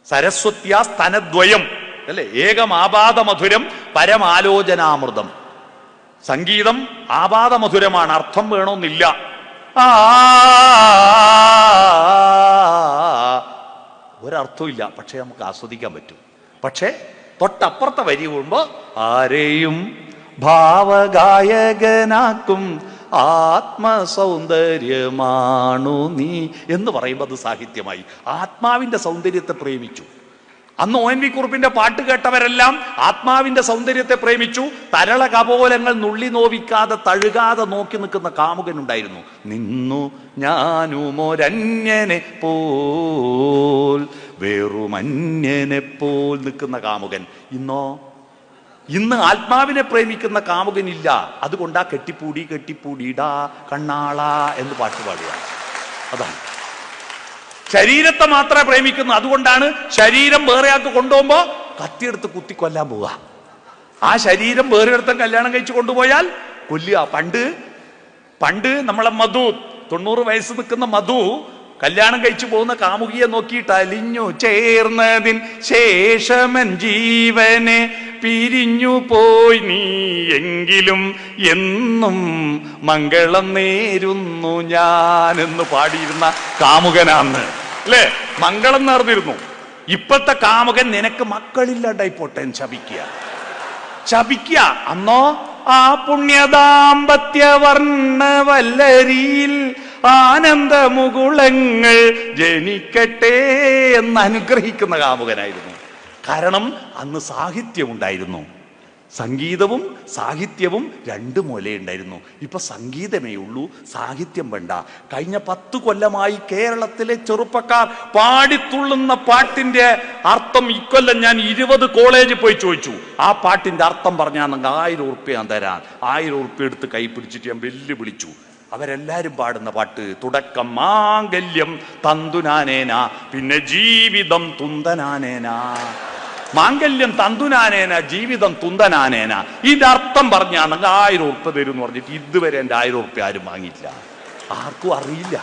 സരസ്വത്യാ സ്തനദ്വയം അല്ലെ, ഏകമാപാദമധുരം പരമാലോചനാമൃതം. സംഗീതം ആപാദമധുരമാണ്, അർത്ഥം വേണമെന്നില്ല. ഒരർത്ഥവും ഇല്ല, പക്ഷെ നമുക്ക് ആസ്വദിക്കാൻ പറ്റും. പക്ഷെ തൊട്ടപ്പുറത്തെ വരി കൂടുമ്പോ ആരെയും ഭാവഗായകനാക്കും ആത്മസൗന്ദര്യമാണു നീ എന്ന് പറയുമ്പോൾ അത് സാഹിത്യമായി. ആത്മാവിന്റെ സൗന്ദര്യത്തെ പ്രേമിച്ചു. അന്ന് ONV കുറുപ്പിന്റെ പാട്ട് കേട്ടവരെല്ലാം ആത്മാവിന്റെ സൗന്ദര്യത്തെ പ്രേമിച്ചു. തരള കപോലങ്ങൾ നുള്ളി നോവിക്കാതെ തഴുകാതെ നോക്കി നിൽക്കുന്ന കാമുകനുണ്ടായിരുന്നു. നിന്നു ഞാനുമൊരന്യനെ പോൽ, വെറുമന്യനെ പോൽ നിൽക്കുന്ന കാമുകൻ. ഇന്ന് ആത്മാവിനെ പ്രേമിക്കുന്ന കാമുകനില്ല. അതുകൊണ്ടാ കെട്ടിപ്പൂടി കെട്ടിപ്പൂടിടാ കണ്ണാള എന്ന് പാട്ട് പാടുക. അതാണ് ശരീരത്തെ മാത്രമേ പ്രേമിക്കുന്നു. അതുകൊണ്ടാണ് ശരീരം വേറെ ആൾക്ക് കൊണ്ടുപോകുമ്പോ കത്തിയെടുത്ത് കുത്തിക്കൊല്ലാൻ പോവുക. ആ ശരീരം വേറെ അടുത്ത കല്യാണം കഴിച്ചു കൊണ്ടുപോയാൽ കൊല്ലുക. പണ്ട് നമ്മളെ മധു, 90 വയസ്സ് നിൽക്കുന്ന മധു കല്യാണം കഴിച്ചു പോകുന്ന കാമുകിയെ നോക്കിയിട്ട് അലിഞ്ഞു ചേർന്നതിൻ ശേഷമൻ ജീവനെ പിരിഞ്ഞു പോയി നീ എങ്കിലും എന്നും മംഗളം നേരുന്നു ഞാനെന്ന് പാടിയിരുന്ന കാമുകനാന്ന് അല്ലേ, മംഗളം നേർന്നിരുന്നു. ഇപ്പത്തെ കാമുകൻ നിനക്ക് മക്കളില്ലാണ്ടായി പോട്ടെ ശപിക്കുക. അന്നോ ആ പുണ്യദാമ്പത്യ വർണ്ണവല്ലരിയിൽ ആനന്ദമുകുളങ്ങൾ ജനിക്കട്ടെ എന്ന് അനുഗ്രഹിക്കുന്ന കാമുകനായിരുന്നു. കാരണം അന്ന് സാഹിത്യം ഉണ്ടായിരുന്നു. സംഗീതവും സാഹിത്യവും 2 മൂലയുണ്ടായിരുന്നു. ഇപ്പൊ സംഗീതമേ ഉള്ളൂ, സാഹിത്യം വേണ്ട. കഴിഞ്ഞ 10 കൊല്ലമായി കേരളത്തിലെ ചെറുപ്പക്കാർ പാടിത്തുള്ളുന്ന പാട്ടിന്റെ അർത്ഥം ഇക്കൊല്ലം ഞാൻ 20 കോളേജിൽ പോയി ചോദിച്ചു. ആ പാട്ടിന്റെ അർത്ഥം പറഞ്ഞാൽ 1000 ഉറുപ്പ്യ ഞാൻ തരാൻ. 1000 ഉറുപ്പ്യ എടുത്ത് കൈ പിടിച്ചിട്ട് ഞാൻ വെല്ലുവിളിച്ചു. അവരെല്ലാരും പാടുന്ന പാട്ട് തുടക്കം മാംഗല്യം തന്തുനാനേന, പിന്നെ ജീവിതം തുന്തനാനേന. മാംഗല്യം തന്തുനാനേന, ജീവിതം തുന്തനാനേന. ഇതിന്റെ അർത്ഥം പറഞ്ഞാണെങ്കിൽ 1000 ഉറുപ്പ്യ തരും എന്ന് പറഞ്ഞിട്ട് ഇതുവരെ എൻ്റെ 1000 ഉറുപ്പ്യ ആരും വാങ്ങിയില്ല. ആർക്കും അറിയില്ല.